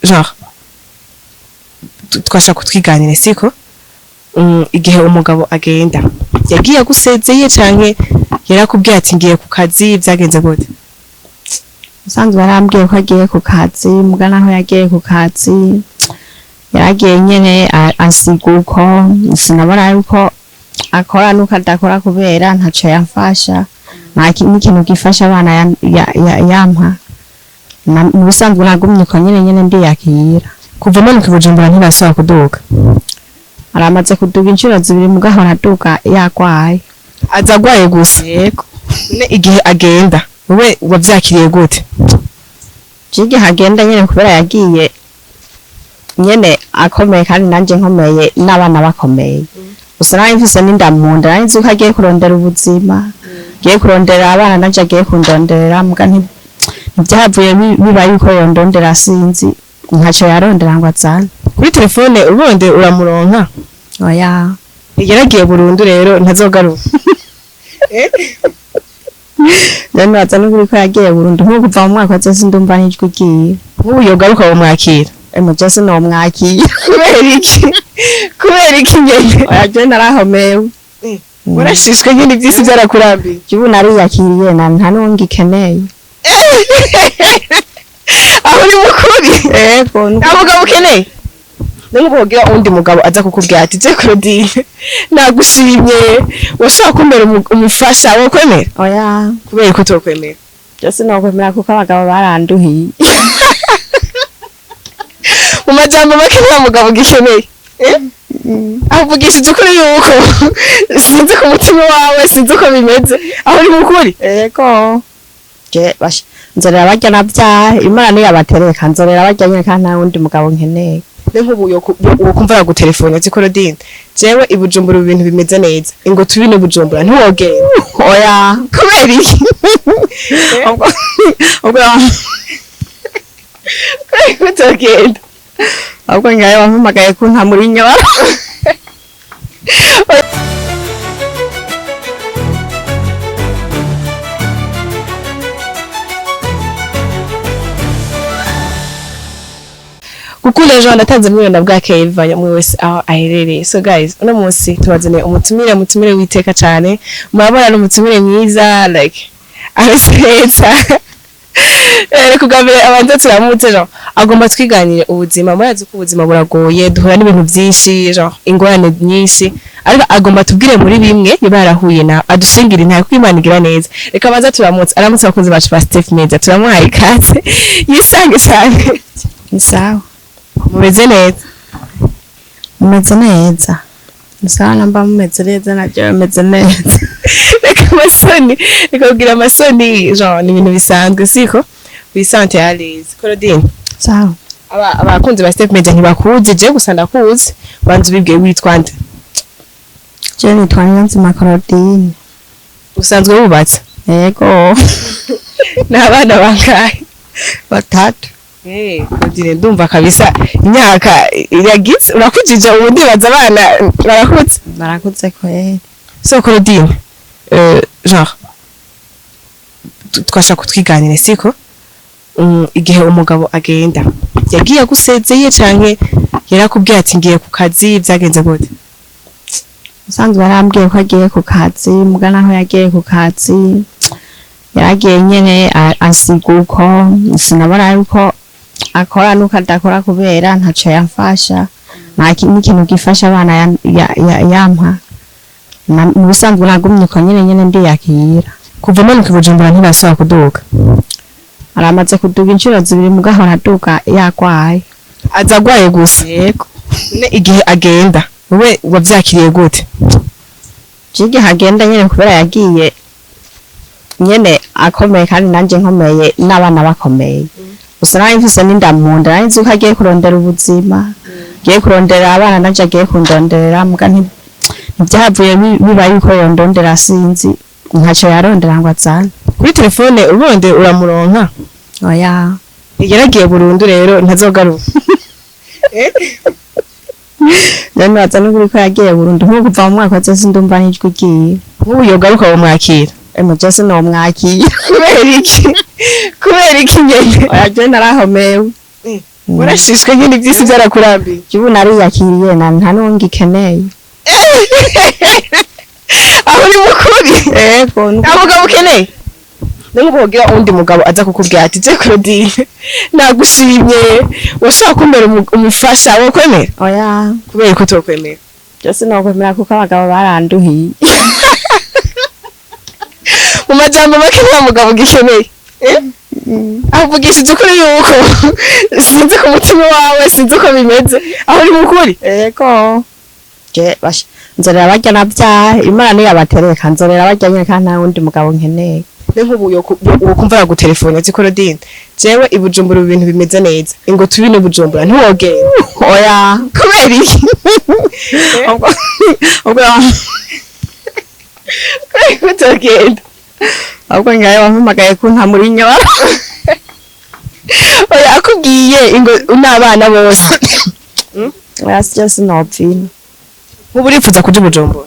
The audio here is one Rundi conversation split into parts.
genre twasha kutwiganira siko igihe umugabo agenda yagiye agusezeye canke yarakubwiye ati ngiye ku kazi byagenze gute? Usanzwe barambwiye ko agiye ku kazi mugana aho yagiye ku kazi yaragiye nyene ansiguko sinabona yuko akora nuko adakora kubera ntaco yamfasha nta kintu gifasha abana yampa mubisanzwe nagumye ko nyene ndiyakira kuva manuka Bujumbura ntibasaba kuduga aramaze kuduga inshuro zibiri mugahora aduga yagwaye azagwaye gusa yego igihe agenda wewe wavyakiriye gute? Jige hagenda nyene kubera yagiye nyene akomeye kandi nanje nkomeye n'abana bakomeye gusa nawe mfise n'indamunda nari nzi ko agiye kurondera ubuzima agiye kurondera abana nanje agiye kundondera muga ntibyavuye biba yuko yondondera sinzi ntaco yarondera ngo azane kuri telefone uronde uramuronka oya yaragiye burundu rero ntazogaruka none azana kuri ko yagiye burundu nko kuva mu mwaka wose ndumva n'ijwi giye nk'ubu yogaruka bamwakira Jesse no mwakira kubera iki nyene oya je narahomewe urashishwe nyine byisi byarakurambiye jibu nariyakiriye nta nungi keneye aho ni mukuri yego umugabo ukeneye n'umugira undi mugabo aza kukubwira ati je Claudine nagushimye washaka kumera umufasha wo kwemera oya kubera ko tokwemera Jesse no kwemera kuko abagabo baranduhiye mu majambo make nta mugabo gikeneye avugishije ukuri yuko sinzi ku mutima wawe sinzi uko bimeze aho ni mukuri yego je bash nzorera barya navyahe imana niyo abatereka nzorera barya nyine kandi nta wundi mugabo nkeneye nk'ubu wokumva yagutelefone ati Claudine jewe i Bujumbura ibintu bimeze neza ingo tubine Bujumbura ntiwogenda oya kubera iki ubwo kutogenda ahubwo ngaye wampamagaye kuntamura inyobara gukunda ejo natanze mwenda bwa Keva yamwe wese aho aherereye. So guys, uno munsi tubazane umutumire witeka cyane, murabona n'umutumire mwiza like arasetsa kugambira abantu turamutse jo agomba twiganire ubuzima, murazi ko ubuzima buragoye, duhura n'ibintu byinshi jo ingorane nyinshi, ariko agomba tubwire muri bimwe yarahuye na adushingira nta kwimanigira neza. Reka baza turamutse aramutse abakunzi bacu ba Steph Media turamuhaye ikaze yisange cyane. Isawa Mumeze neza? Mumeze neza. Isawa namba mumeze neza najya mumeze neza. Reka masoni, reka kugira amasoni genre ni ibintu bisanzwe siko? Wisante alize. Claudine. Sawa. Abakunzi ba Steph Media ntibakuzi, je gusa ndakuzi. Banzu bibwiye witwa nde? Je nitwa Nyanzima Claudine. Usanzwe wubatse? Yego. N'abana bangahe? Batatu. Claudine ndumva kabisa imyaka iragitse urakujije ubundi baza abana barakutse kweli. So Claudine genre twasha kutwiganira siko igihe umugabo agenda yagiye agusezeye canke yarakubwiye ati ngiye ku kazi byagenze gute? Usanzwe barambwiye ko agiye ku kazi mugana aho yagiye ku kazi yaragiye nyene ansiguko sinabona yuko akora nuko adakora kubera ntaco yamfasha nta kintu gifasha abana yampa mubisanzwe nagumye ko nyene ndiyakira kuva manuka Bujumbura ntibasaba kuduga aramaze kuduga inshuro zibiri mugahora aduga yagwaye azagwaye gusa yego igihe agenda wewe wavyakiriye gute? Jige hagenda nyene kubera yagiye nyene akomeye kandi nanje nkomeye n'abana bakomeye gusa nawe mfise n'indamunda nari nzi ko agiye kurondera ubuzima agiye kurondera abana nanje agiye kundondera muga ntibyavuye biba yuko yondondera sinzi ntaco yarondera ngo azane kuri telefone uronde uramuronka oya yaragiye burundu rero ntazogaruka none azana kuri ko yagiye burundu nko kuva mu mwaka wose ndumva n'ijwi giye nk'ubu yogaruka bamwakira Jesse no mwakira kubera iki nyene oya je narahomewe urashishwe nyine ibyisi byarakurambiye ubu nariyakiriye nta n'uwo ngikeneye aho ni mukuri yego nta mugabo ukeneye n'ubwo wogira undi mugabo aza kukubwira ati je Claudine nagushimye washaka kumera umufasha wo kwemera oya kubera ko tokwemera byose nokwemera kuko abagabo baranduhiye mu majambo make nta mugabo gikeneye avugishije ukuri yuko sinzi ku mutima wawe sinzi uko bimeze aho ni mukuri yego je basha nzorera barya navyaye imana niyo abatereka nzorera barya nyine kandi nta wundi mugabo nkeneye nk'ubu wokumva yagutelefone ati Claudine jewe ibujumbura ibintu bimeze neza ingo tubine bujumbura ntiwogenda oya kubera iki ubwo kutogenda ahubwo ngayo wampamagaye kunta muri nyora oya akubwiye ingo n'abana bose oya just novina nk'ubu urifuza kuja bujumbura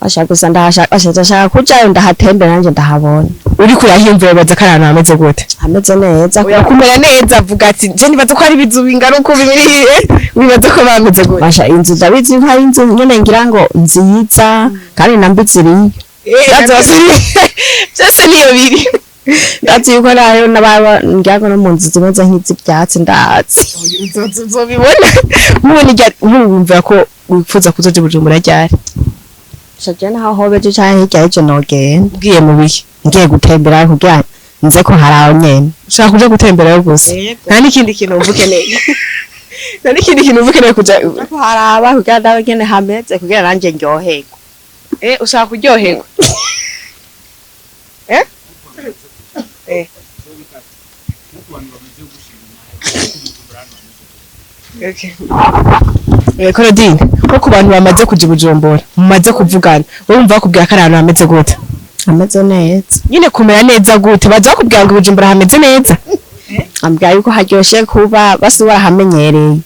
ashaka gusa ndashaka kujayo ndahatembera nanje ndahabona uri kurahimvira baza karana ameze gute hameze neza oya kumera neza vuga ati je nibaza ko ari bizu bingana uko bibiriye wibaza ko bameze gute basha inzu ndabizi nka inzu nyene ngira ngo nziza kandi nambiziriye byose niyo biri ndazi yuko nayo nababa ngira ngo no mu nzu zimeze nk'iz'ibyatsi ndazi uzobibona nkumva ko wifuza kuzoja bujumbura ryari shaje naho hobeje cyane hirya y'ejo nogenda ugiye mu bihe ngiye gutembera kugira nze ko haraho nyene ushaka kuja gutemberayo gusa nta n'ikindi kintu wumva ukeneye nta n'ikindi kintu wumva ukeneye kuja ko haraba kugira ndabe nyene hameze kugira nanje ndyoherwe ushaka kuryoherwa Claudine ko ku bantu bamaze kuja Bujumbura mumaze kuvugana urumva bakubwira ko ari ahantu hameze gute hameze neza nyine kumera neza gute baza bakubwira ngo Bujumbura hameze neza ambwira yuko haryoshe kuba basi warahamenyereye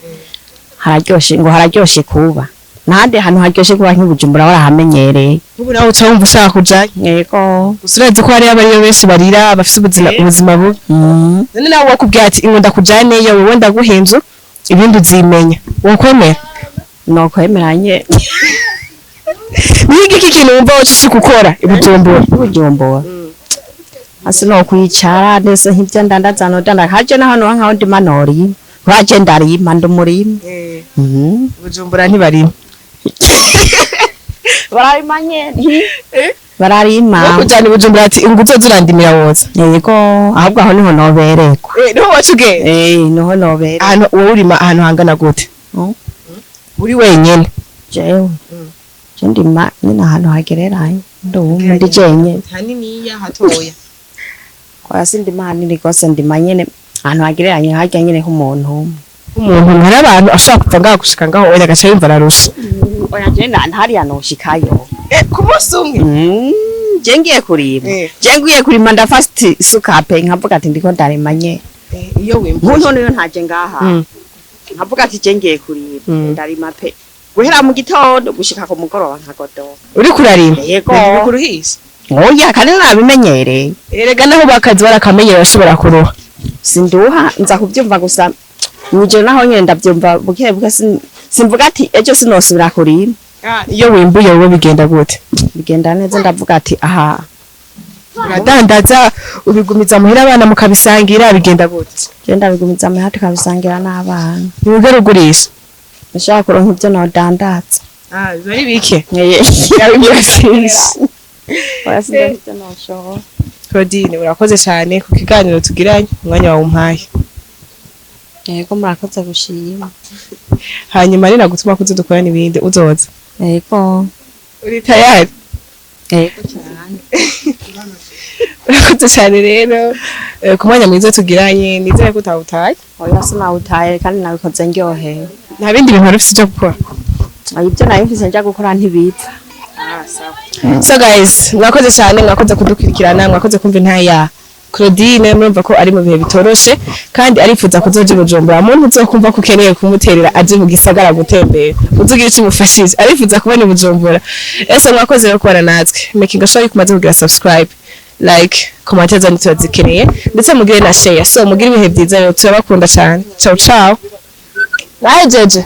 hararyoshe kuba nahandi hantu haryoshe kuba nk'Ibujumbura warahamenyereye ubu nawe uca wumva ushaka kujayo yego usuraze ko hari abariyo benshi barira bafite ubuzima bubi none nawe wakubwira ati ingo kujaneyo wowe ndaguhinzu ibindi uzimenya wokwemera nokwemeranye niki kintu wumva woshaka gukora Ibujumbura asi no kwicara ndese nk'ibyo ndandazano haje na hano nkaho ndi manori waje ndarima ndumurima Bujumbura ntibarima barayimanye bararima kujana Bujumbura ati ingo uzozurandimira woza yego ahubwo aho niho noberekwa niho wacuge niho nobere ahantu wowe urima ahantu hangana gute uri wenyene jewe ndima nyine ahantu hagereranye ndi jenyene haniniya hatoya kwa sindima hanini gose ndima nyene ahantu hagereranye harya nyene nk'umuntu nk'abantu ashaka kupfa ngaho gushika ngaho oya gacha yumva ararusha oya je hariya noshikayo ku munsi umwe je ngiye kurima ndafasiti isukape nkavuga ati ndiko ndarima nye iyo wimva umuntu niyo ntaje ngaha nkavuga ati je ngiye kurima ndarima pe guhera mu gitondo gushika ku mugoroba nkagodoka uri kurarima yego kuruhisa oya kandi nabimenyereye erega naho bakazi barakamenyera bashobora kuroha sinduha nza kubyumva gusa mwijoro naho nyene ndabyumva buke simvuga ati ejo sinosubira kurima iyo wimbuye wowe bigenda gute bigenda neza ndavuga ati aha uradandaza ubigumiza muhira abana mukabisangira bigenda gute genda bigumiza muhira tukabisangira n'abana nibwo rugurisha nshaka kuronka ibyo nodandaza biba ari bike Claudine urakoze cyane ku kiganiro tugiranye umwanya wawe umpaye yego murakoze gushima hanyuma ni nagutuma kuzo dukorana ibindi uzoza yego uri tayari yego cyane urakoze cyane rero ku mwanya mwiza tugiranye nizere ko utawutaye oya sinawutaye kandi nabikoze ndyohewe nta bindi bintu ufite cyo gukora ibyo nayo mfise njya gukora ntibipfa so guys mwakoze cyane mwakoze kudukurikirana mwakoze kumva intaya Claudine murumva ko ari mu bihe bitoroshe kandi arifuza kuzoja Bujumbura muntu uzokumva ko ukeneye kumuterera aje mu gisagara gutembera uzugira iki mufashije arifuza kubona Bujumbura ese mwakoze rero kubana natwe making sure yuko maze kugira subscribe like commentaire zanyu turazikeneye ndetse mugire na share so mugire ibihe byiza rero turabakunda cyane ciao ciao nawe jeje